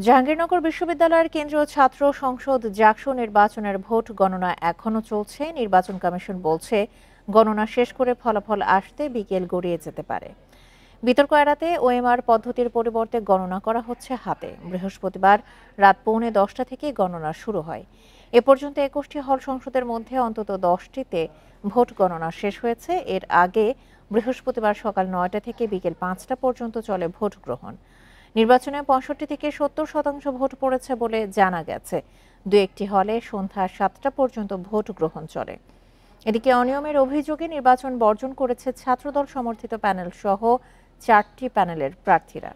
জাহাঙ্গীরনগর বিশ্ববিদ্যালয়ের কেন্দ্রীয় ছাত্র সংসদ জাকসু নির্বাচনের ভোট গণনা এখনো চলছে। নির্বাচন কমিশন বলছে, গণনা শেষ করে ফলাফল আসতে বিকেল গড়িয়ে যেতে পারে। বিতর্ক এড়াতে ওএমআর পদ্ধতির পরিবর্তে গণনা করা হচ্ছে হাতে। বৃহস্পতিবার রাত 10:45 থেকে গণনা শুরু হয়। এ পর্যন্ত 21টি হল সংসদের মধ্যে অন্তত 10টিতে ভোট গণনা শেষ হয়েছে। এর আগে বৃহস্পতিবার সকাল 9টা থেকে বিকেল 5টা পর্যন্ত চলে ভোট গ্রহণ। নির্বাচনে 65 থেকে 70% ভোট পড়েছে বলে জানা গেছে। দু একটি হলে সন্ধ্যা 7টা পর্যন্ত ভোট গ্রহণ চলে। এদিকে অনিয়মের অভিযোগে নির্বাচন বর্জন করেছে ছাত্রদল সমর্থিত প্যানেল সহ 4টি প্যানেলের প্রার্থীরা।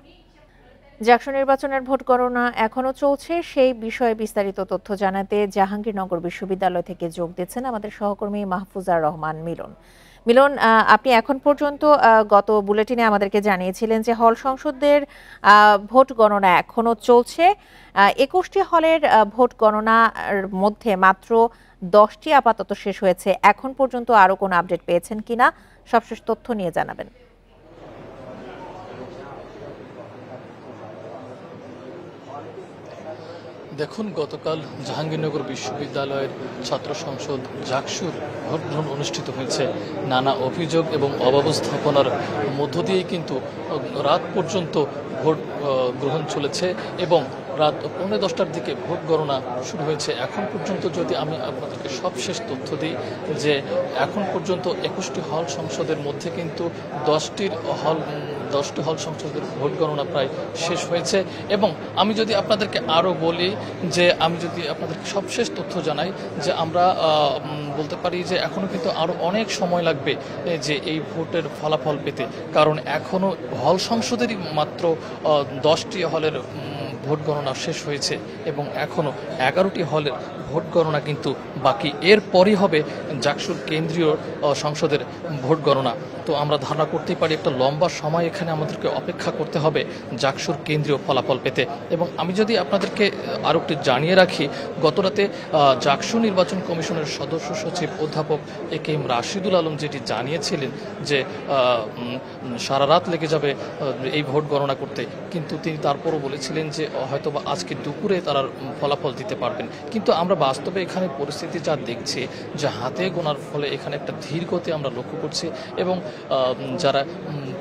জাকসু নির্বাচনের ভোট গণনা এখনো চলছে। সেই বিষয়ে বিস্তারিত তথ্য জানাতে জাহাঙ্গীরনগর বিশ্ববিদ্যালয় থেকে যোগ দিচ্ছেন আমাদের সহকর্মী মাহফুজার রহমান মিলন। মিলন, আপনি এখন পর্যন্ত গত বুলেটিনে আমাদেরকে জানিয়েছিলেন যে হল সংসদের ভোট গণনা এখনো চলছে। 21টি হলের ভোট গণনার মধ্যে মাত্র 10টি আপাতত শেষ হয়েছে। এখন পর্যন্ত আরো কোনো আপডেট পেয়েছেন কিনা সবশেষ তথ্য নিয়ে জানাবেন। দেখুন, গতকাল জাহাঙ্গীরনগর বিশ্ববিদ্যালয়ের ছাত্র সংসদ জাকসুর ভোট গ্রহণ অনুষ্ঠিত হয়েছে। নানা অভিযোগ এবং অব্যবস্থাপনার মধ্য দিয়েই কিন্তু রাত পর্যন্ত ভোট গ্রহণ চলেছে এবং রাত 9:45টার দিকে ভোট গণনা শুরু হয়েছে। এখন পর্যন্ত যদি আমি আপনাদেরকে সবশেষ তথ্য দিই যে এখন পর্যন্ত 21টি হল সংসদের মধ্যে কিন্তু 10টি হল সংসদের ভোট গণনা প্রায় শেষ হয়েছে। এবং আমি যদি আপনাদেরকে আরও বলি যে আমি যদি আপনাদেরকে সবশেষ তথ্য জানাই যে আমরা বলতে পারি যে এখনও কিন্তু আরও অনেক সময় লাগবে যে এই ভোটের ফলাফল পেতে, কারণ এখনও হল সংসদেরই মাত্র 10টি হলের ভোট গণনা শেষ হয়েছে এবং এখনও 11টি হলের ভোট গণনা কিন্তু বাকি। এরপরই হবে জাকসুর কেন্দ্রীয় সংসদের ভোট গণনা। তো আমরা ধারণা করতেই পারি একটা লম্বা সময় এখানে আমাদেরকে অপেক্ষা করতে হবে জাকসুর কেন্দ্রীয় ফলাফল পেতে। এবং আমি যদি আপনাদেরকে আরও একটু জানিয়ে রাখি, গতরাতে জাকসু নির্বাচন কমিশনের সদস্য সচিব অধ্যাপক একেএম রাশিদুল আলম যেটি জানিয়েছিলেন যে সারা রাত লেগে যাবে এই ভোট গণনা করতে, কিন্তু তিনি তারপরও বলেছিলেন যে হয়তোবা আজকে দুপুরে তারা ফলাফল দিতে পারবেন। কিন্তু আমরা বাস্তবে এখানে পরিস্থিতি যা দেখছি যে হাতে গোনার ফলে এখানে একটা ধীর গতি আমরা লক্ষ্য করছি এবং যারা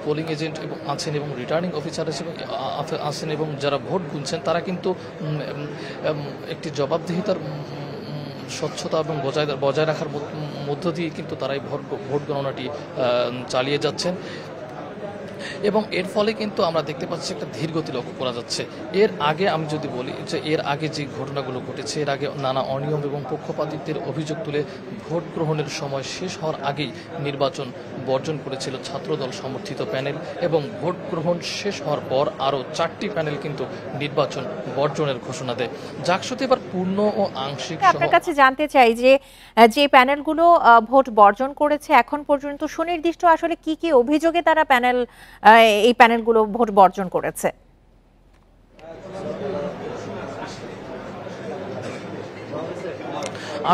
পোলিং এজেন্ট এবং আছেন এবং রিটার্নিং অফিসার আছেন এবং যারা ভোট গুনছেন তারা কিন্তু একটি জবাবদিহিতার স্বচ্ছতা এবং বজায় রাখার মধ্য দিয়ে কিন্তু তারা এই ভোট গণনাটি চালিয়ে যাচ্ছেন এবং এর ফলে কিন্তু আমরা দেখতে পাচ্ছি একটা ধীরগতি লক্ষ্য করা যাচ্ছে। এর আগে আমি যদি বলি যে এর আগে যে ঘটনাগুলো ঘটেছে, এর আগে নানা অনিয়ম এবং পক্ষপাতিত্বের অভিযোগ তুলে ভোট গ্রহণের সময় শেষ হওয়ার আগেই নির্বাচন বর্জন করেছিল ছাত্রদল সমর্থিত প্যানেল এবং ভোট গ্রহণ শেষ হওয়ার পর আরও 4টি প্যানেল কিন্তু নির্বাচন বর্জনের ঘোষণা দেয়। জাকসুতে এবার পূর্ণ ও আংশিক। আপনার কাছে জানতে চাই যে প্যানেলগুলো ভোট বর্জন করেছে এখন পর্যন্ত সুনির্দিষ্ট আসলে কি কি অভিযোগে তারা এই প্যানেলগুলো ভোট বর্জন করেছে?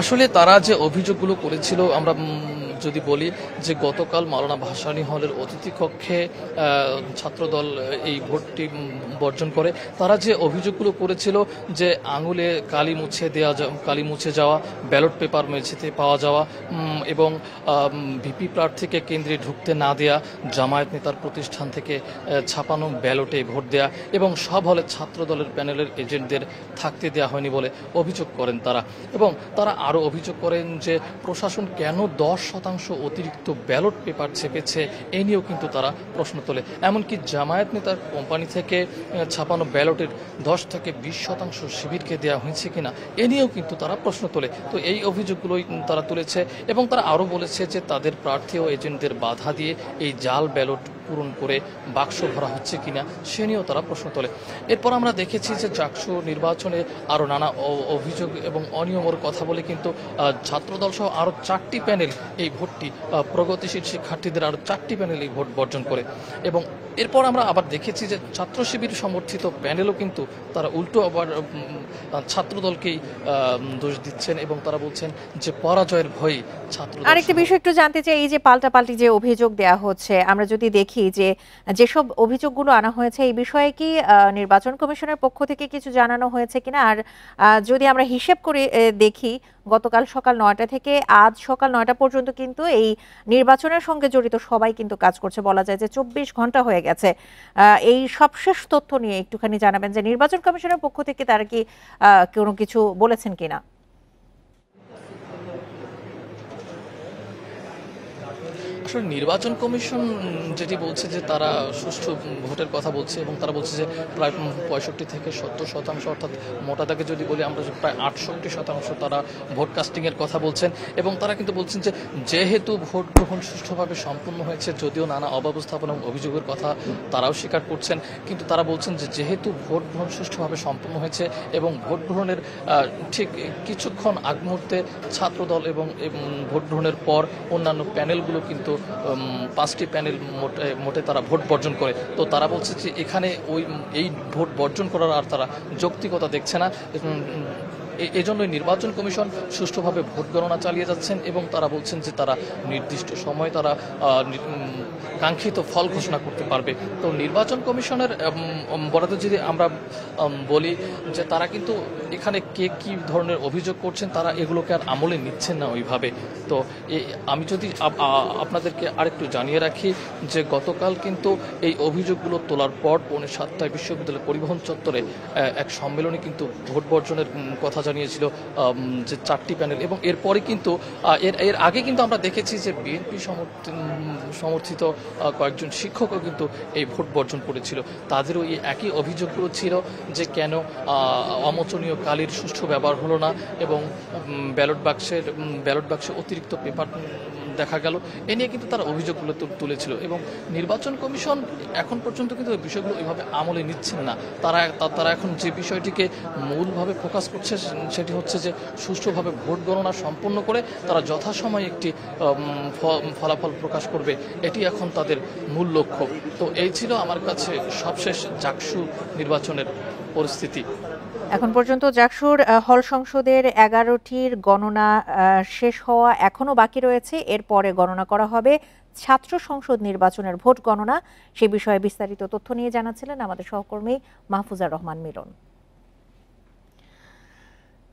আসলে তারা যে অভিযোগগুলো করেছিল, আমরা যদি বলি যে গতকাল মাওলানা ভাসানী হলের অতিথি কক্ষে ছাত্রদল এই ভোটটি বর্জন করে। তারা যে অভিযোগগুলো করেছিল যে আঙুলে কালি মুছে যাওয়া, ব্যালট পেপার মেঝেতে পাওয়া যাওয়া এবং ভিপি প্রার্থীকে কেন্দ্রে ঢুকতে না দেয়া, জামায়াত নেতার প্রতিষ্ঠান থেকে ছাপানো ব্যালটে ভোট দেয়া এবং সব হলে ছাত্রদলের প্যানেলের এজেন্টদের থাকতে দেওয়া হয়নি বলে অভিযোগ করেন তারা। এবং তারা আরও অভিযোগ করেন যে প্রশাসন কেন 10% অতিরিক্ত ব্যালট পেপার ছেপেছে এ নিয়েও কিন্তু তারা প্রশ্ন তোলে। এমনকি জামায়াত নেতার কোম্পানি থেকে ছাপানো ব্যালটের 10 থেকে 20% শিবিরকে দেওয়া হয়েছে কিনা এ নিয়েও কিন্তু তারা প্রশ্ন তোলে। তো এই অভিযোগগুলোই তারা তুলেছে এবং তারা আরও বলেছে যে তাদের প্রার্থী ও এজেন্টদের বাধা দিয়ে এই জাল ব্যালট পূরণ করে বাক্স ভরা হচ্ছে কিনা সে নিয়েও তারা প্রশ্ন তোলে। এরপর আমরা দেখেছি যে জাকসু নির্বাচনে আরও নানা অভিযোগ এবং অনিয়মের কথা বলে কিন্তু ছাত্রদল সহ আরও 4টি প্যানেল এই ভোটটি প্রগতিশীল শিক্ষার্থীদের আরও 4টি প্যানেল এই ভোট বর্জন করে। এবং এরপর আমরা আবার দেখেছি যে ছাত্র শিবির সমর্থিত প্যানেলও কিন্তু তারা উল্টো আবার ছাত্রদলকেই দোষ দিচ্ছেন এবং তারা বলছেন যে পরাজয়ের ভয়ে ছাত্র। আরেকটা বিষয় একটু জানতে চাই, এই যে পাল্টাপাল্টি যে অভিযোগ দেওয়া হচ্ছে, আমরা যদি দেখি দেখি যে যেসব অভিযোগগুলো আনা হয়েছে এই বিষয়ে কি নির্বাচন কমিশনের পক্ষ থেকে কিছু জানানো হয়েছে কিনা, আর যদি আমরা হিসেব করে দেখি গতকাল সকাল ৯টা থেকে আজ সকাল ৯টা পর্যন্ত কিন্তু এই নির্বাচনের সঙ্গে জড়িত সবাই কিন্তু কাজ করছে, বলা যায় যে ২৪ ঘন্টা হয়ে গেছে। এই সবশেষ তথ্য নিয়ে একটুখানি জানাবেন যে নির্বাচন কমিশনের পক্ষ থেকে তারা কি কোনো কিছু বলেছেন কিনা। আসলে নির্বাচন কমিশন যেটি বলছে যে তারা সুষ্ঠু ভোটের কথা বলছে, এবং তারা বলছে যে প্রায় 65 থেকে 70%, অর্থাৎ মোটা দাগে যদি বলি আমরা যে প্রায় 68% তারা ভোট কাস্টিংয়ের কথা বলছেন। এবং তারা কিন্তু বলছেন যে যেহেতু ভোট গ্রহণ সুষ্ঠুভাবে সম্পূর্ণ হয়েছে, যদিও নানা অব্যবস্থাপনা এবং অভিযোগের কথা তারাও স্বীকার করছেন, কিন্তু তারা বলছেন যে যেহেতু ভোট গ্রহণ সুষ্ঠুভাবে সম্পূর্ণ হয়েছে এবং ভোট গ্রহণের ঠিক কিছুক্ষণ আগ মুহূর্তে ছাত্রদল এবং ভোট গ্রহণের পর অন্যান্য প্যানেলগুলো কিন্তু 5টি প্যানেল মোটে তারা ভোট বর্জন করে। তো তারা বলছে যে এখানে এই ভোট বর্জন করার আর তারা যৌক্তিকতা দেখছে না। এজন্যই নির্বাচন কমিশন সুষ্ঠুভাবে ভোট গণনা চালিয়ে যাচ্ছেন, এবং তারা বলছেন যে তারা নির্দিষ্ট সময় তারা কাঙ্ক্ষিত ফল ঘোষণা করতে পারবে। তো নির্বাচন কমিশনের বরাদ্দ যদি আমরা বলি যে তারা কিন্তু এখানে কে কী ধরনের অভিযোগ করছেন তারা এগুলোকে আর আমলে নিচ্ছেন না ওইভাবে। তো আমি যদি আপনাদেরকে আরেকটু জানিয়ে রাখি যে গতকাল কিন্তু এই অভিযোগগুলো তোলার পর 7:30 বিশ্ববিদ্যালয় পরিবহন চত্বরে এক সম্মেলনে কিন্তু ভোট বর্জনের কথা জানিয়েছিল যে 4টি প্যানেল, এবং এরপরে কিন্তু এর আগে কিন্তু আমরা দেখেছি যে বিএনপি সমর্থিত কয়েকজন শিক্ষকও কিন্তু এই ভোট বর্জন করেছিল। তাদেরও এই একই অভিযোগগুলো ছিল যে কেন অমোচনীয় কালির সুষ্ঠু ব্যবহার হলো না, এবং ব্যালট বাক্সে অতিরিক্ত পেপার দেখা গেল। এ নিয়ে কিন্তু তারা অভিযোগগুলো তুলেছিল, এবং নির্বাচন কমিশন এখন পর্যন্ত কিন্তু ওই বিষয়গুলো ওইভাবে আমলে নিচ্ছেন না। তারা এখন যে বিষয়টিকে মূলভাবে ফোকাস করছে সেটি হচ্ছে যে সুষ্ঠুভাবে ভোট গণনা সম্পন্ন করে তারা যথাসময়ে একটি ফলাফল প্রকাশ করবে, এটি এখন তাদের মূল লক্ষ্য। তো এই ছিল আমার কাছে সবশেষ জাকসু নির্বাচনের পরিস্থিতি। এখন পর্যন্ত জাকসুর হল সংসদের 11টির গণনা শেষ হওয়া এখনো বাকি রয়েছে। এরপরে গণনা করা হবে ছাত্র সংসদ নির্বাচনের ভোট গণনা। সে বিষয়ে বিস্তারিত তথ্য নিয়ে জানাচ্ছিলেন আমাদের সহকর্মী মাহফুজার রহমান মিলন।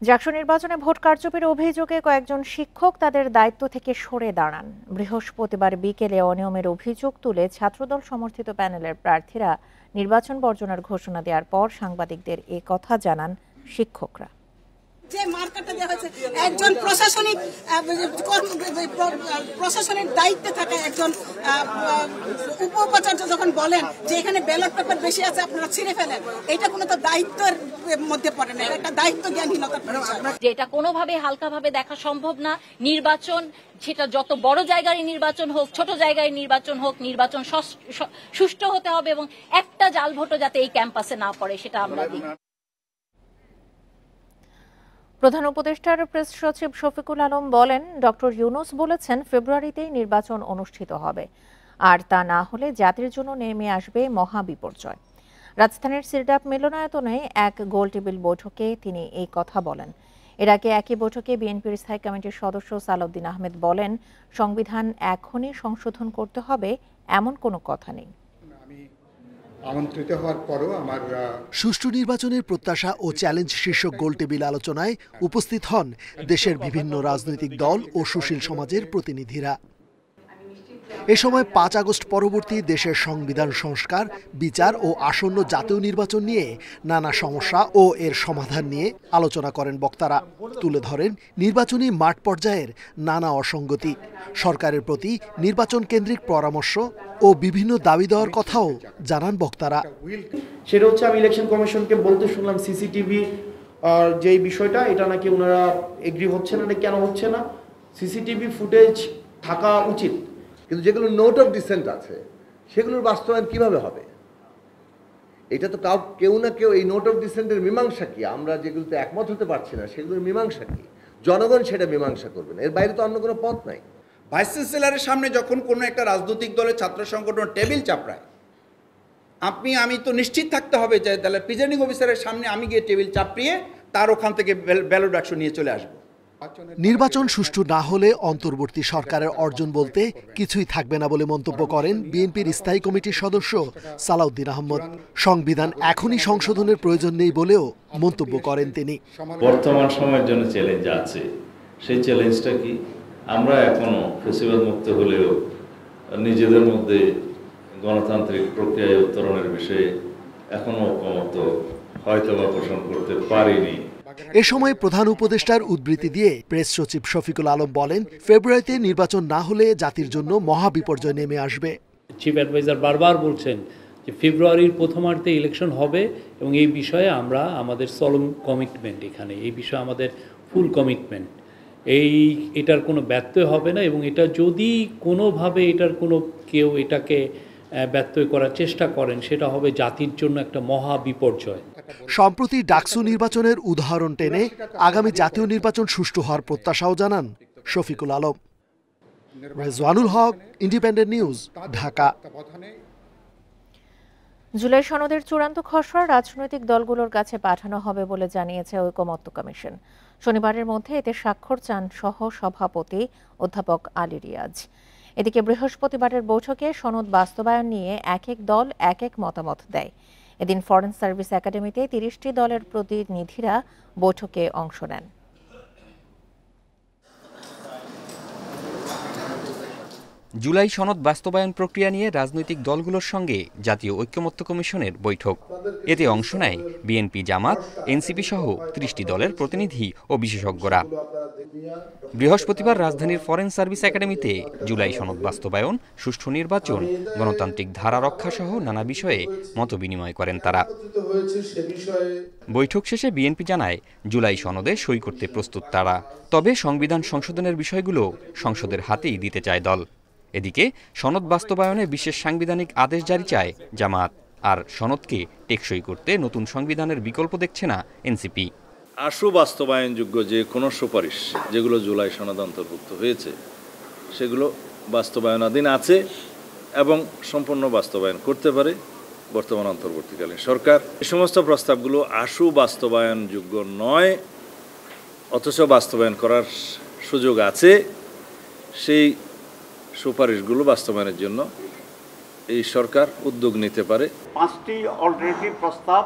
জাকসু নির্বাচনে ভোট কারচুপির অভিযোগে কয়েকজন শিক্ষক তাদের দায়িত্ব থেকে সরে দাঁড়ান। বৃহস্পতিবার বিকেলে অনিয়মের অভিযোগ তুলে ছাত্রদল সমর্থিত প্যানেলের প্রার্থীরা নির্বাচন বর্জনের ঘোষণা দেওয়ার পর সাংবাদিকদের এ কথা জানান শিক্ষকরা। যে মার্কাটা দেওয়া হয়েছে একজন প্রশাসনিক দায়িত্বে থাকা একজন উপাচার্য যখন বলেন যে এখানে ব্যালট পেপার বেশি আছে আপনারা ছিঁড়ে ফেলেন, এটা কোনো তো দায়িত্বের মধ্যে পড়ে না, এটা দায়িত্ব জ্ঞানহীনতার পরিচয়। যেটা কোনোভাবে হালকাভাবে দেখা সম্ভব না। নির্বাচন সেটা যত বড় জায়গায় নির্বাচন হোক, ছোট জায়গায় নির্বাচন হোক, নির্বাচন সুষ্ঠু হতে হবে, এবং একটা জাল ভোটও যাতে এই ক্যাম্পাসে না পড়ে সেটা আমরা দিই। প্রধান উপদেষ্টার প্রেস সচিব শফিকুল আলম বলেন, ডক্টর ইউনূস বলেছেন ফেব্রুয়ারিতেই নির্বাচন অনুষ্ঠিত হবে, আর তা না হলে জাতির জন্য নেমে আসবে মহা বিপর্যয়। রাজধানীর সিরডাপ মিলনায়তনে এক গোলটেবিল বৈঠকে তিনি এই কথা বলেন। এর আগে একই বৈঠকে বিএনপির স্থায়ী কমিটির সদস্য সালাউদ্দিন আহমেদ বলেন, সংবিধান এখনই সংশোধন করতে হবে এমন কোনো কথা নেই। আমন্ত্রিত হওয়ার পরও আমার সুষ্ঠু নির্বাচনের প্রত্যাশা ও চ্যালেঞ্জ শীর্ষক গোলটেবিল আলোচনায় উপস্থিত হন দেশের বিভিন্ন রাজনৈতিক দল ও সুশীল সমাজের প্রতিনিধিরা। এ সময় 5 আগস্ট পরবর্তী দেশের সংবিধান সংস্কার, বিচার ও আসন্ন জাতীয় নির্বাচন নিয়ে নানা সমস্যা ও এর সমাধান নিয়ে আলোচনা করেন বক্তারা। তুলে ধরেন নির্বাচনী মাঠ পর্যায়ের নানা অসঙ্গতি, সরকারের প্রতি নির্বাচন কেন্দ্রিক পরামর্শ ও বিভিন্ন দাবি দেওয়ার কথাও জানান বক্তারা। সেটা হচ্ছে আমি ইলেকশন কমিশনকে বলতে শুনলাম সিসিটিভি যে বিষয়টা, এটা নাকি ওনারা এগ্রি হচ্ছে না, কেন হচ্ছে না, সিসিটিভি ফুটেজ থাকা উচিত, কিন্তু যেগুলো নোট অফ ডিসেন্ট আছে সেগুলোর বাস্তবায়ন কিভাবে হবে? এটা তো কেউ না কেউ এই নোট অফ ডিসেন্টের মীমাংসা কি, আমরা যেগুলোতে একমত হতে পারছি না সেগুলোর মীমাংসা কি, জনগণ সেটা মীমাংসা করবে না, এর বাইরে তো অন্য কোনো পথ নাই। ভাইস চ্যান্সেলরের সামনে যখন কোনো একটা রাজনৈতিক দলের ছাত্র সংগঠন টেবিল চাপড়ায়, আমি তো নিশ্চিত থাকতে হবে যে তাহলে প্রিজাইডিং অফিসারের সামনে আমি গিয়ে টেবিল চাপড়িয়ে তার ওখান থেকে ব্যালট বাক্স নিয়ে চলে আসবো। নির্বাচন সুষ্ঠু না হলে অন্তর্বর্তী সরকারের অর্জন বলতে কিছুই থাকবে না বলে মন্তব্য করেন বিএনপির স্থায়ী কমিটির সদস্য সালাউদ্দিন আহমদ। সংবিধান এখনই সংশোধনের প্রয়োজন নেই বলেও মন্তব্য করেন তিনি। বর্তমান সময়ের জন্য চ্যালেঞ্জ আছে, সেই চ্যালেঞ্জটা কি? আমরা এখনো ফেসিবাদ মুক্ত হলেও নিজেদের মধ্যে গণতান্ত্রিক প্রক্রিয়ায় উত্তরণের বিষয়ে এখনো ঐকমত্য হয়তোবা পোষণ করতে পারিনি। এ সময় প্রধান উপদেষ্টার উদ্ধৃতি দিয়ে প্রেস সচিব শফিকুল আলম বলেন, ফেব্রুয়ারিতে নির্বাচন না হলে জাতির জন্য মহাবিপর্যয় নেমে আসবে। চিফ অ্যাডভাইজার বারবার বলছেন যে ফেব্রুয়ারির প্রথমার্ধে ইলেকশন হবে এবং এই বিষয়ে আমরা আমাদের সলম কমিটমেন্ট, এখানে এই বিষয়ে আমাদের ফুল কমিটমেন্ট, এটার কোনো ব্যত্যয় হবে না এবং এটা যদি কোনোভাবে কেউ এটাকে ব্যত্যয় করার চেষ্টা করেন সেটা হবে জাতির জন্য একটা মহা বিপর্যয়। সম্প্রতি ডাকসু নির্বাচনের উদাহরণ টেনে আগামী জাতীয় নির্বাচন সুষ্ঠু হওয়ার প্রত্যাশাও জানান শফিকুল আলম। রেজওয়ানুল হক, ইন্ডিপেন্ডেন্ট নিউজ, ঢাকা। জুলাই সনদের চূড়ান্ত খসড়া রাজনৈতিক দলগুলোর কাছে পাঠানো হবে বলে জানিয়েছে ঐকমত্য কমিশন। শনিবারের মধ্যে এতে স্বাক্ষর চান সহ সভাপতি অধ্যাপক আলী রিয়াজ। এদিকে বৃহস্পতিবারের বৈঠকে সনদ বাস্তবায়ন নিয়ে এক এক দল এক এক মতামত দেয়। এদিন ফরেন সার্ভিস একাডেমিতে ৩০টি দলের প্রতিনিধিরা বৈঠকে অংশ নেন। জুলাই সনদ বাস্তবায়ন প্রক্রিয়া নিয়ে রাজনৈতিক দলগুলোর সঙ্গে জাতীয় ঐকমত্য কমিশনের বৈঠক। এতে অংশ নেয় বিএনপি, জামাত, এনসিপি সহ ৩০টি দলের প্রতিনিধি ও বিশেষজ্ঞরা। বৃহস্পতিবার রাজধানীর ফরেন সার্ভিস একাডেমিতে জুলাই সনদ বাস্তবায়ন, সুষ্ঠু নির্বাচন, গণতান্ত্রিক ধারা রক্ষা সহ নানা বিষয়ে মতবিনিময় করেন তারা। বৈঠক শেষে বিএনপি জানায় জুলাই সনদে সই করতে প্রস্তুত তারা, তবে সংবিধান সংশোধনের বিষয়গুলো সংসদের হাতেই দিতে চায় দল। এদিকে সনদ বাস্তবায়নে বিশেষ সাংবিধানিক আদেশ জারি চায় জামাত, আর সনদকে টেকসই করতে নতুন সংবিধানের বিকল্প দেখছে না এনসিপি। আশু বাস্তবায়নযোগ্য যে কোনো সুপারিশ যেগুলো জুলাই সনদ অন্তর্ভুক্ত হয়েছে সেগুলো বাস্তবায়নাধীন আছে এবং সম্পূর্ণ বাস্তবায়ন করতে পারে বর্তমান অন্তর্বর্তীকালীন সরকার। এই সমস্ত প্রস্তাবগুলো আশু বাস্তবায়নযোগ্য নয়, অথচ বাস্তবায়ন করার সুযোগ আছে, সেই সুপারিশগুলো বাস্তবায়নের জন্য এই সরকার উদ্যোগ নিতে পারে। 5টি অল্টারনেটিভ প্রস্তাব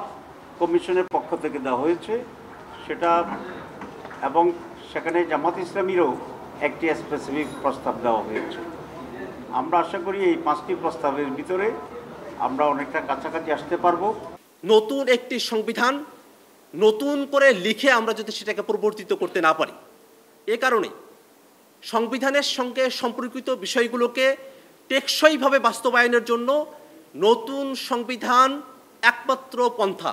কমিশনের পক্ষ থেকে দেওয়া হয়েছে সেটা, এবং সেখানে জামাত ইসলামীরও একটি স্পেসিফিক প্রস্তাব দেওয়া হয়েছে। আমরা আশা করি এই 5টি প্রস্তাবের ভিতরে আমরা অনেকটা কাছাকাছি আসতে পারবো। নতুন একটি সংবিধান নতুন করে লিখে আমরা যদি সেটাকে পরিবর্তিত করতে না পারি, এ কারণে সংবিধানের সঙ্গে সম্পর্কিত বিষয়গুলোকে টেকসইভাবে বাস্তবায়নের জন্য নতুন সংবিধান একমাত্র পন্থা।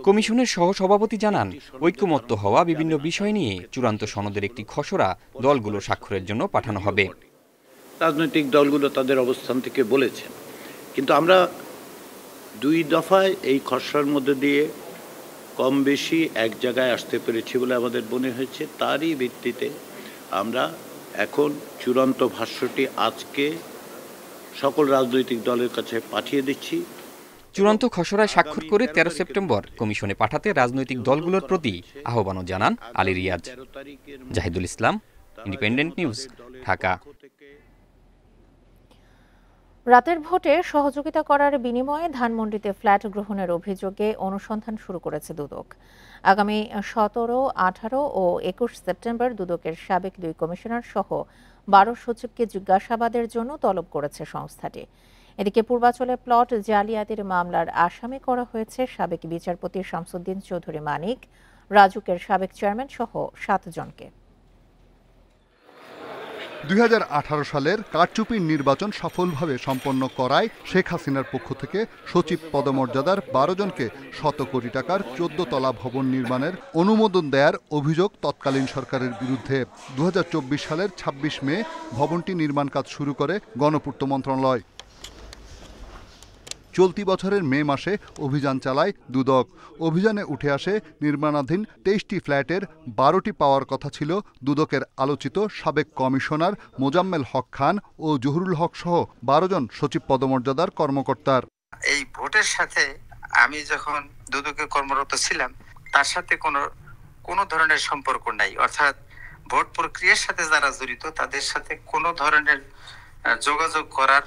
কমিশনের সহসভাপতি জানান, ঐকমত্য হওয়া বিভিন্ন বিষয় নিয়ে চূড়ান্ত সনদের একটি খসড়া দলগুলো স্বাক্ষরের জন্য পাঠানো হবে। রাজনৈতিক দলগুলো তাদের অবস্থান থেকে বলেছে, কিন্তু আমরা 2 দফায় এই খসড়ার মধ্যে দিয়ে কম বেশি এক জায়গায় আসতে পেরেছি বলে আমাদের মনে হয়েছে। তারই ভিত্তিতে আমরা এখন চূড়ান্ত ভাষ্যটি আজকে সকল রাজনৈতিক দলের কাছে পাঠিয়ে দিচ্ছি। চূড়ান্ত খসড়ায় স্বাক্ষর করে 13 সেপ্টেম্বর কমিশনে পাঠাতে রাজনৈতিক দলগুলোর প্রতি আহ্বানও জানান আলী রিয়াজ। জাহিদুল ইসলাম, ইন্ডিপেন্ডেন্ট নিউজ, ঢাকা। রাতের ভোটে সহযোগিতা করার বিনিময়ে ধানমন্ডিতে ফ্ল্যাট গ্রহণের অভিযোগে অনুসন্ধান শুরু করেছে দুদক। আগামী 17, 18 ও 21 সেপ্টেম্বর দুদকের সাবেক 2 কমিশনার সহ 12 সচিবকে জিজ্ঞাসাবাদের জন্য তলব করেছে সংস্থাটি। এদিকে পূর্বাচলে প্লট জালিয়াতির মামলার আসামি করা হয়েছে সাবেক বিচারপতি শামসুদ্দিন চৌধুরী মানিক, রাজুকের সাবেক চেয়ারম্যান সহ 7 জনকে। 2018 সালের কারচুপির নির্বাচন সফলভাবে সম্পন্ন করায় শেখ হাসিনার পক্ষ থেকে সচিব পদমর্যাদার 12 জনকে শত কোটি টাকার 14 তলা ভবন নির্মাণের অনুমোদন দেওয়ার অভিযোগ তৎকালীন সরকারের বিরুদ্ধে। 2024 সালের 26 মে ভবনটি নির্মাণ কাজ শুরু করে গণপূর্ত মন্ত্রণালয়। চলতি বছরের মে মাসে অভিযান চালায় দুদক। অভিযানে উঠে আসে নির্মাণাধীন 23টি ফ্ল্যাটের 12টি পাওয়ার কথা ছিল দুদকের আলোচিত সাবেক কমিশনার মোজাম্মেল হক খান ও জহুরুল হক সহ 12 জন সচিব পদমর্যাদার কর্মকর্তার। এই ভোটের সাথে আমি যখন দুদকে কর্মরত ছিলাম তার সাথে কোনো ধরনের সম্পর্ক নাই, অর্থাৎ ভোট প্রক্রিয়ার সাথে যারা জড়িত তাদের সাথে কোনো ধরনের যোগাযোগ করার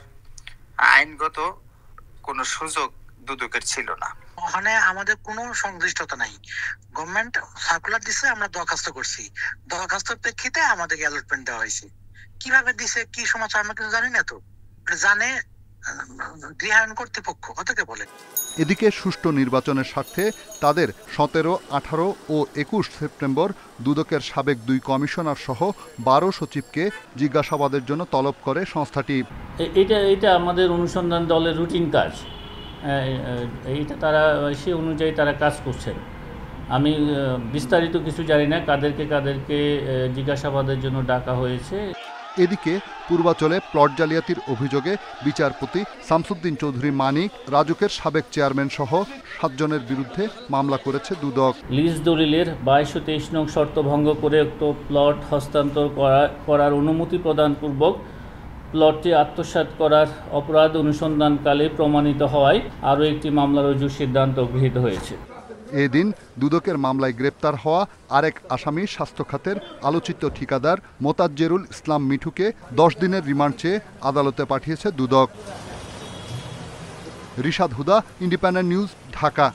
আইনগত কোনো সুযোগ দুদকের ছিল না। ওখানে আমাদের কোনো সংশ্লিষ্টতা নাই। গভর্নমেন্ট সার্কুলার দিছে, আমরা দরখাস্ত করছি, দরখাস্তের প্রেক্ষিতে আমাদেরকে অ্যালটমেন্ট দেওয়া হয়েছে। কিভাবে দিছে, কি সমাচার আমরা কিছু জানি না, তো জানে গৃহায়ণ কর্তৃপক্ষ, কতকে বলে। এদিকে সুষ্ঠু নির্বাচনের স্বার্থে তাদের 17, 18 ও 21 সেপ্টেম্বর দুদকের সাবেক 2 কমিশনার সহ 12 সচিবকে জিজ্ঞাসাবাদের জন্য তলব করে সংস্থাটি। এটা আমাদের অনুসন্ধান দলের রুটিন কাজ, এইটা তারা সে অনুযায়ী তারা কাজ করছেন। আমি বিস্তারিত কিছু জানি না কাদেরকে জিজ্ঞাসাবাদের জন্য ডাকা হয়েছে। এদিকে পূর্বাচলে প্লট জালিয়াতির অভিযোগে বিচারপতি শামসুদ্দিন চৌধুরী মানিক, রাজুকের সাবেক চেয়ারম্যান সহ 7 জনের বিরুদ্ধে মামলা করেছে দুদক। লিজ দলিলের 22 ও 23 নং শর্ত ভঙ্গ করে উক্ত প্লট হস্তান্তর করার অনুমতি প্রদানপূর্বক প্লটটি আত্মসাৎ করার অপরাধ অনুসন্ধানকালে প্রমাণিত হওয়ায় আরও একটি মামলা রুজুর সিদ্ধান্ত গৃহীত হয়েছে। এদিন দুদকের মামলায় গ্রেপ্তার হওয়া আরেক আসামি স্বাস্থ্য খাতের আলোচিত ঠিকাদার মোতাজ্জেরুল ইসলাম মিঠুকে 10 দিনের রিমান্ড চেয়ে আদালতে পাঠিয়েছে দুদক। রিশাদ হুদা, ইন্ডিপেন্ডেন্ট নিউজ, ঢাকা।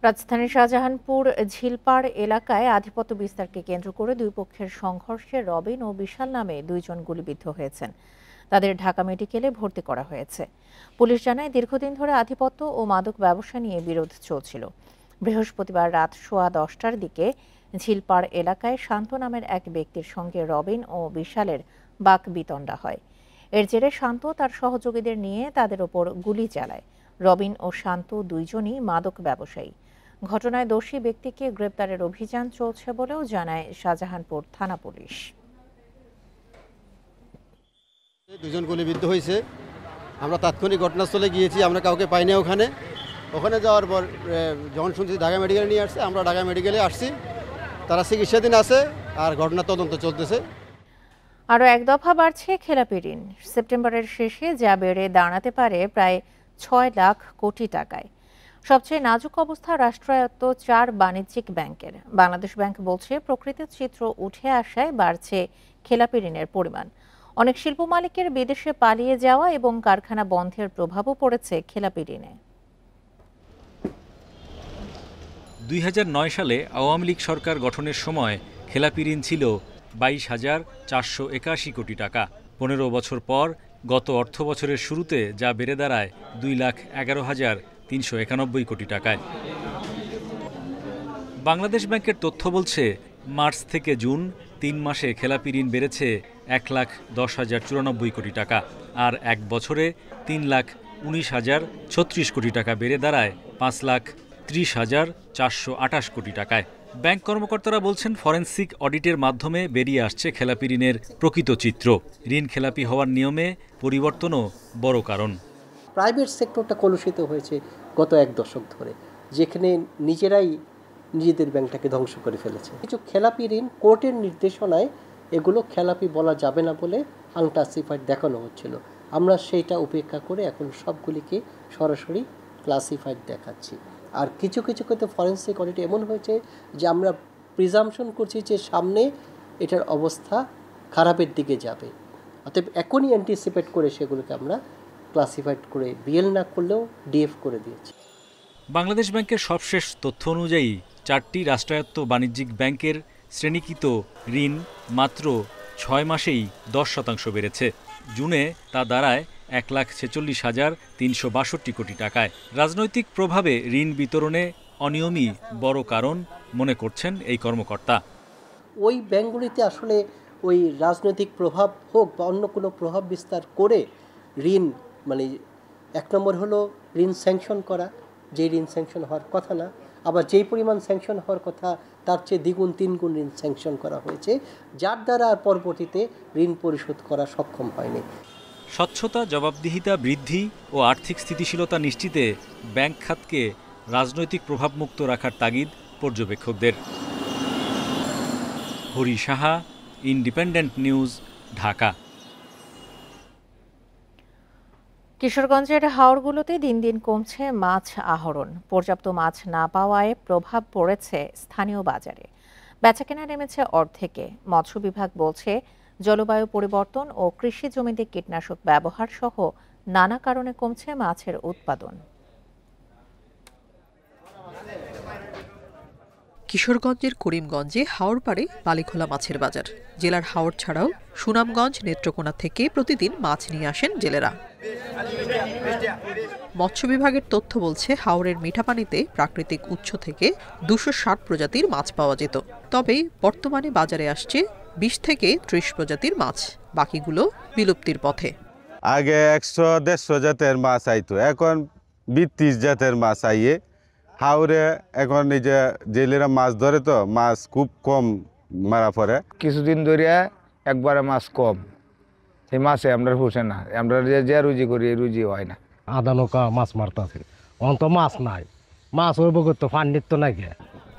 রাজধানীর শাহজাহানপুর ঝিলপাড় এলাকায় আধিপত্য বিস্তারকে কেন্দ্র করে দুই পক্ষের সংঘর্ষে রবিন ও বিশাল নামে 2 জন গুলিবিদ্ধ হয়েছেন। তাদের ঢাকা মেডিকেলে ভর্তি করা হয়েছে। পুলিশ জানায়, দীর্ঘদিন ধরে আধিপত্য ও মাদক ব্যবসা নিয়ে বিরোধ চলছিল। বৃহস্পতিবার রাত 10:15টার দিকে ঝিলপাড় এলাকায় শান্ত নামের এক ব্যক্তির সঙ্গে রবিন ও বিশালের বাকবিতণ্ডা হয়। এর জেরে শান্ত তার সহযোগীদের নিয়ে তাদের ওপর গুলি চালায়। রবিন ও শান্ত 2 জনই মাদক ব্যবসায়ী। ঘটনায় দোষী ব্যক্তিকে গ্রেপ্তারের অভিযান চলছে বলেও জানায় শাহজাহানপুর থানা পুলিশ। 2 জন গুলিবিদ্ধ হয়েছে। আমরা তাৎক্ষণিক ঘটনাস্থলে গিয়েছি, আমরা কাউকে পাইনি। ওখানে যাওয়ার পর যখন শুনছি ঢাকা মেডিকেলে নিয়ে আসছে, আমরা ঢাকা মেডিকেলে আসছি। তারা চিকিৎসাধীন আছে আর ঘটনা তদন্ত চলতেছে। আরও এক দফা বাড়ছে খেলাপি ঋণ। সেপ্টেম্বরের শেষে যা বেড়ে দাঁড়াতে পারে প্রায় 6 লাখ কোটি টাকায়। সবচেয়ে নাজুক অবস্থা রাষ্ট্রায়ত্ত 4 বাণিজ্যিক ব্যাংকের। বাংলাদেশ ব্যাংক বলছে, প্রকৃতির চিত্র উঠে আসায় বাড়ছে খেলাপি ঋণের পরিমাণ। অনেক শিল্প মালিকের বিদেশে পালিয়ে যাওয়া এবং কারখানা বন্ধের প্রভাবও পড়েছে খেলাপি ঋণে। 2009 সালে আওয়ামী লীগ সরকার গঠনের সময় খেলাপি ঋণ ছিল 22,481 কোটি টাকা। 15 বছর পর গত অর্থ বছরের শুরুতে যা বেড়ে দাঁড়ায় 2,11,391 কোটি টাকায়। বাংলাদেশ ব্যাংকের তথ্য বলছে, মার্চ থেকে জুন 3 মাসে খেলাপি ঋণ বেড়েছে 1,10,094 কোটি টাকা, আর 1 বছরে 3,19,036 কোটি টাকা বেড়ে দাঁড়ায় 5,30,428 কোটি টাকায়। ব্যাংক কর্মকর্তারা বলছেন, ফরেনসিক অডিটের মাধ্যমে বেরিয়ে আসছে খেলাপি ঋণের প্রকৃত চিত্র। ঋণ খেলাপি হওয়ার নিয়মে পরিবর্তনও বড় কারণ। প্রাইভেট সেক্টরটা কলুষিত হয়েছে গত 1 দশক ধরে, যেখানে নিজেরাই নিজেদের ব্যাংকটাকে ধ্বংস করে ফেলেছে। কিছু খেলাপি ঋণ কোর্টের নির্দেশনায় এগুলো খেলাপি বলা যাবে না বলে আনক্লাসিফাইড দেখানো হচ্ছিল। আমরা সেইটা উপেক্ষা করে এখন সবগুলিকে সরাসরি ক্লাসিফাইড দেখাচ্ছি। আর কিছু ক্ষেত্রে ফরেনসিক অডিট এমন হয়েছে যে আমরা প্রিজাম্পশন করছি যে সামনে এটার অবস্থা খারাপের দিকে যাবে, অতএব এখনই অ্যান্টিসিপেট করে সেগুলোকে আমরা ক্লাসিফাইড করে বিএল না করলেও ডিএফ করে দিয়েছি। বাংলাদেশ ব্যাংকের সবশেষ তথ্য অনুযায়ী 4টি রাষ্ট্রায়ত্ত বাণিজ্যিক ব্যাংকের শ্রেণীকৃত ঋণ মাত্র 6 মাসেই 10% বেড়েছে। জুনে তা দাঁড়ায় 1,46,362 কোটি টাকায়। রাজনৈতিক প্রভাবে ঋণ বিতরণে অনিয়মই বড় কারণ মনে করছেন এই কর্মকর্তা। ওই ব্যাংকগুলিতে আসলে ওই রাজনৈতিক প্রভাব হোক বা অন্য কোনো প্রভাব বিস্তার করে ঋণ, মানে 1 নম্বর হলো ঋণ স্যাংশন করা, যে ঋণ স্যাংশন হওয়ার কথা না, আবার যেই পরিমাণ স্যাংশন হওয়ার কথা তার চেয়ে 2-3 গুণ ঋণ স্যাংশন করা হয়েছে, যার দ্বারা আর পরবর্তীতে ঋণ পরিশোধ করা সক্ষম হয়নি। স্বচ্ছতা, জবাবদিহিতা বৃদ্ধি ও আর্থিক স্থিতিশীলতা নিশ্চিতে ব্যাংক খাতকে রাজনৈতিক প্রভাবমুক্ত রাখার তাগিদ পর্যবেক্ষকদের। Hari Saha, independent news, Dhaka. কিশোরগঞ্জের হাওরগুলোতে দিন দিন কমছে মাছ আহরণ। পর্যাপ্ত মাছ না পাওয়ায় প্রভাব পড়েছে স্থানীয় বাজারে। বেচাকেনা নেমেছে অর্ধেকে। মৎস্য বিভাগ বলছে জলবায়ু পরিবর্তন ও কৃষি জমিতে কীটনাশক ব্যবহার সহ নানা কারণে কমছে মাছের উৎপাদন। কিশোরগঞ্জের করিমগঞ্জে হাওর পাড়ে বালিখোলা মাছের বাজার। জেলার হাওর ছাড়াও সুনামগঞ্জ, নেত্রকোনা থেকে প্রতিদিন মাছ নিয়ে আসেন জেলেরা। মৎস্য বিভাগের তথ্য বলছে হাওরের মিঠা পানিতে প্রাকৃতিক উৎস থেকে 260 প্রজাতির মাছ পাওয়া যেত। তবে বর্তমানে বাজারে আসছে 20 থেকে 30 প্রজাতির মাছ, বাকিগুলো বিলুপ্তির পথে। আগে 100-150 জাতের মাছ আইতো, এখন 20 জাতের মাছ আইয়ে হাওরে এখন এই যে জেলেরা মাছ ধরে, তো মাছ খুব কম মারা পড়ে। কিছুদিন ধরে একবারে মাছ কম, এই মাছে আমরা হুসে না, আমরা যে রুজি করি এই রুজি হয় না। আধা নৌকা মাছ মারতেছে, অন্ত মাছ নাই, মাছ ওই বগত ফান্ডিত তো নাই।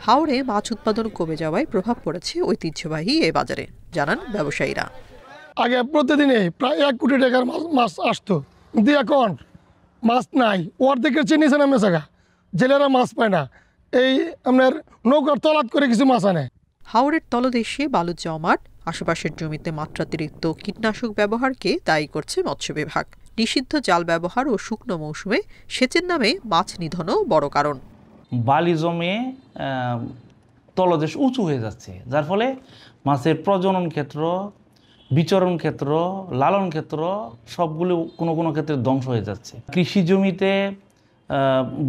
হাওরে মাছ উৎপাদন কমে যাওয়ায় প্রভাব পড়েছে ঐতিহ্যবাহী এ বাজারে, জানান ব্যবসায়ীরা। আগে প্রতিদিনে প্রায় 1 কোটি টাকার মাছ আসতো, কিন্তু এখন মাছ নাই, অর্ধেকের চেয়ে নিচে নামে জায়গা, জেলেরা মাছ পায় না। এই আপনার নৌকার তলাত করে কিছু মাছ আনে। হাওরের তলদেশে বালু জমাট, আশেপাশের জমিতে মাত্রাতিরিক্ত কীটনাশক ব্যবহারকে দায়ী করছে মৎস্য বিভাগ। নিষিদ্ধ জাল ব্যবহার ও শুকনো মৌসুমে সেচের নামে মাছ নিধনও বড় কারণ। বালি জমে তলদেশ উঁচু হয়ে যাচ্ছে, যার ফলে মাছের প্রজনন ক্ষেত্র, বিচরণ ক্ষেত্র, লালন ক্ষেত্র সবগুলো কোনো কোনো ক্ষেত্রে ধ্বংস হয়ে যাচ্ছে। কৃষি জমিতে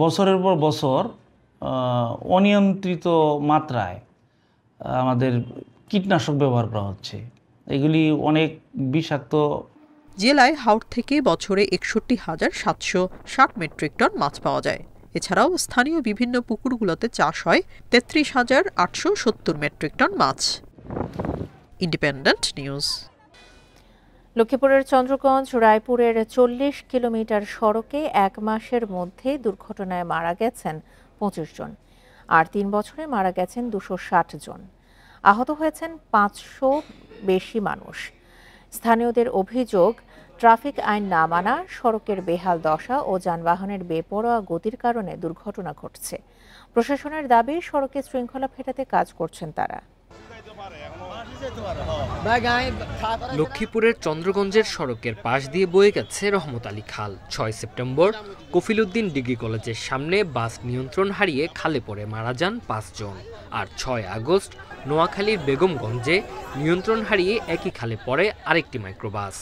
বছরের পর বছর অনিয়ন্ত্রিত মাত্রায় আমাদের কীটনাশক ব্যবহার করা হচ্ছে, এগুলি অনেক বিষাক্ত। জেলায় হাওর থেকে বছরে 61,760 মেট্রিক টন মাছ পাওয়া যায়। এছাড়াও স্থানীয় বিভিন্ন পুকুরগুলোতে চাষ হয় 33,870 মেট্রিক টন মাছ। Independent news. লক্ষ্মীপুরের চন্দ্রগঞ্জ রায়পুরের 40 কিলোমিটার সড়কে 1 মাসের মধ্যে দুর্ঘটনায় মারা গেছেন 25 জন, আর 3 বছরে মারা গেছেন 260 জন। আহত হয়েছেন 500 বেশি মানুষ। স্থানীয়দের অভিযোগ, ট্রাফিক আইন না মানা, সড়কের বেহাল দশা ও যানবাহনের বেপরোয়া গতির কারণে দুর্ঘটনা ঘটছে। প্রশাসনের দাবি, সড়কে শৃঙ্খলা ফেরাতে কাজ করছেন তারা। লক্ষ্মীপুরের চন্দ্রগঞ্জের সড়কের পাশ দিয়ে বয়ে গেছে রহমত আলী খাল। 6 সেপ্টেম্বর কফিলউদ্দিন ডিগ্রি কলেজের সামনে বাস নিয়ন্ত্রণ হারিয়ে খালে পড়ে মারা যান 5 জন, আর 6 আগস্ট নোয়াখালীর বেগমগঞ্জে নিয়ন্ত্রণ হারিয়ে একই খালে পড়ে আরেকটি মাইক্রোবাস।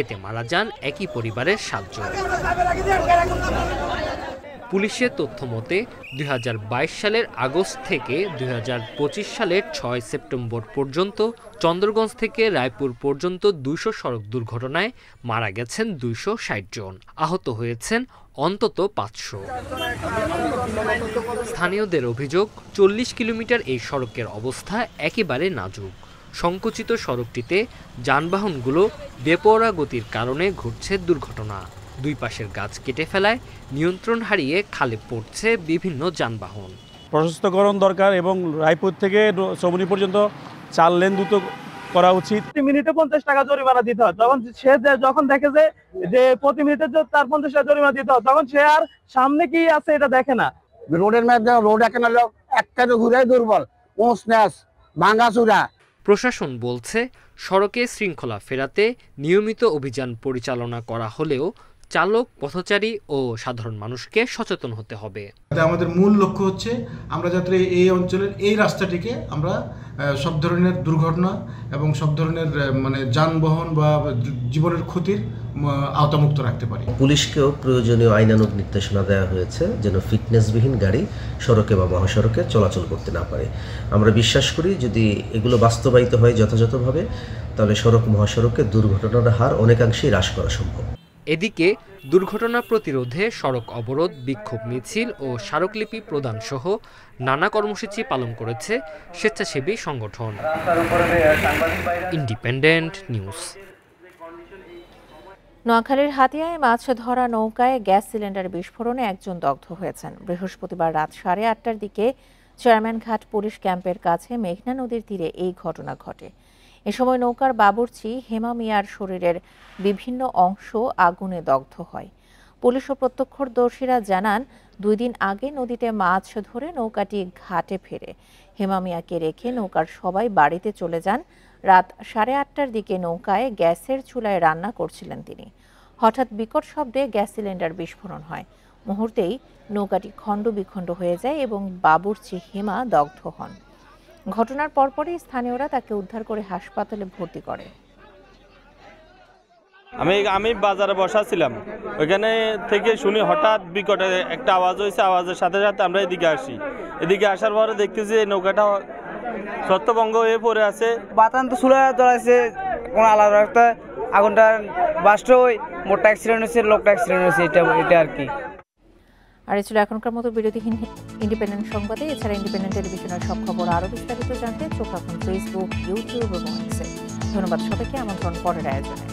এতে মারা যান একই পরিবারের 7 জন। পুলিশের তথ্য মতে 2022 সালের আগস্ট থেকে 2025 সালের 6 সেপ্টেম্বর পর্যন্ত চন্দ্রগঞ্জ থেকে রায়পুর পর্যন্ত 200 সড়ক দুর্ঘটনায় মারা গেছেন 260 জন, আহত হয়েছেন অন্তত 500। স্থানীয়দের অভিযোগ, 40 কিলোমিটার এই সড়কের অবস্থা একেবারে নাজুক। সংকুচিত সড়কটিতে যানবাহনগুলো বেপরোয়া গতির কারণে ঘটছে দুর্ঘটনা। দুই পাশের গাছ কেটে ফেলায় নিয়ন্ত্রণ হারিয়ে খালে পড়ছে বিভিন্ন যানবাহন। প্রশস্তকরণ দরকার এবং রায়পুর থেকে চৌমুহনী পর্যন্ত 4 লেন দ্রুত করা উচিত। মিনিটে 50 টাকা জরিমানা দিতে হয়, তখন সে যখন দেখে যে প্রতি মিনিটে তার 50 টাকা জরিমানা দিতে হয়, তখন সে আর সামনে কি আছে এটা দেখে না। রোডের মধ্যে রোড এখন একটা ঘুরে দুর্বল, ভাঙাচুরা। প্রশাসন বলছে, সড়কে শৃঙ্খলা ফেরাতে নিয়মিত অভিযান পরিচালনা করা হলেও চালক, পথচারী ও সাধারণ মানুষকে সচেতন হতে হবে। আমাদের মূল লক্ষ্য হচ্ছে আমরা যাতে এই অঞ্চলের এই রাস্তাটিকে আমরা সব ধরনের দুর্ঘটনা এবং সব ধরনের যানবাহন বা জীবনের ক্ষতির আওতামুক্ত রাখতে পারি। পুলিশকেও প্রয়োজনীয় আইনানুগ নির্দেশনা দেওয়া হয়েছে যেন ফিটনেসবিহীন গাড়ি সড়কে বা মহাসড়কে চলাচল করতে না পারে। আমরা বিশ্বাস করি যদি এগুলো বাস্তবায়িত হয় যথাযথভাবে, তাহলে সড়ক মহাসড়কে দুর্ঘটনার হার অনেকাংশেই হ্রাস করা সম্ভব। এদিকে দুর্ঘটনা প্রতিরোধে সড়ক অবরোধ, বিক্ষোভ মিছিল ও স্মারকলিপি প্রদান সহ নানা কর্মসূচি পালন করেছে স্বেচ্ছাসেবী সংগঠন। Independent news. নোয়াখালীর হাতিয়ায় মাছ ধরা নৌকায় গ্যাস সিলিন্ডার বিস্ফোরণে 1 জন দগ্ধ হয়েছেন। বৃহস্পতিবার রাত 8:30টার দিকে চেয়ারম্যানঘাট পুলিশ ক্যাম্পের কাছে মেঘনা নদীর তীরে এই ঘটনা ঘটে। এ সময় নৌকার বাবুর্চি হেমা মিয়ার শরীরের বিভিন্ন অংশ আগুনে দগ্ধ হয়। পুলিশ ও প্রত্যক্ষদর্শীরা জানান 2 দিন আগে নদীতে মাছ ধরে নৌকাটি ঘাটে ফেরে হেমা মিয়াকে রেখে নৌকার সবাই বাড়িতে চলে যান। রাত 8:30টার দিকে নৌকায় গ্যাসের চুলায় রান্না করছিলেন তিনি। হঠাৎ বিকট শব্দে গ্যাস সিলিন্ডার বিস্ফোরণ হয়। মুহূর্তেই নৌকাটি খণ্ড বিখণ্ড হয়ে যায় এবং বাবুর্চি হেমা দগ্ধ হন। ঘটনার পরপরই স্থানীয়রা তাকে উদ্ধার করে হাসপাতালে ভর্তি করে। আমি বাজারে বসা ছিলাম, ওইখানে থেকে শুনি হঠাৎ বিকট একটা আওয়াজ হয়েছে। আওয়াজের সাথে সাথে আমরা এদিকে আসি। এদিকে আসার পরে দেখতেছি নৌকাটা ছত্রভঙ্গ হয়ে পড়ে আছে। বাতান তো চুলা জ্বলাইছে, কোনো আলাদা একটা আগুনটা বাস্ট হয়ে মোটটা অ্যাক্সিডেন্ট হয়েছে, লোকটা অ্যাক্সিডেন্ট হয়েছে, এটা আর কি। আর এই ছিল এখনকার মতো বিরোধীহীন ইন্ডিপেন্ডেন্ট সংবাদে। এছাড়া ইন্ডিপেন্ডেন্ট টেলিভিশনের সব খবর আরও বিস্তারিত জানতে চোখ রাখুন ফেসবুক, ইউটিউব এবং এক্সে। ধন্যবাদ সবাইকে। আমন্ত্রণ পরের আয়োজনে।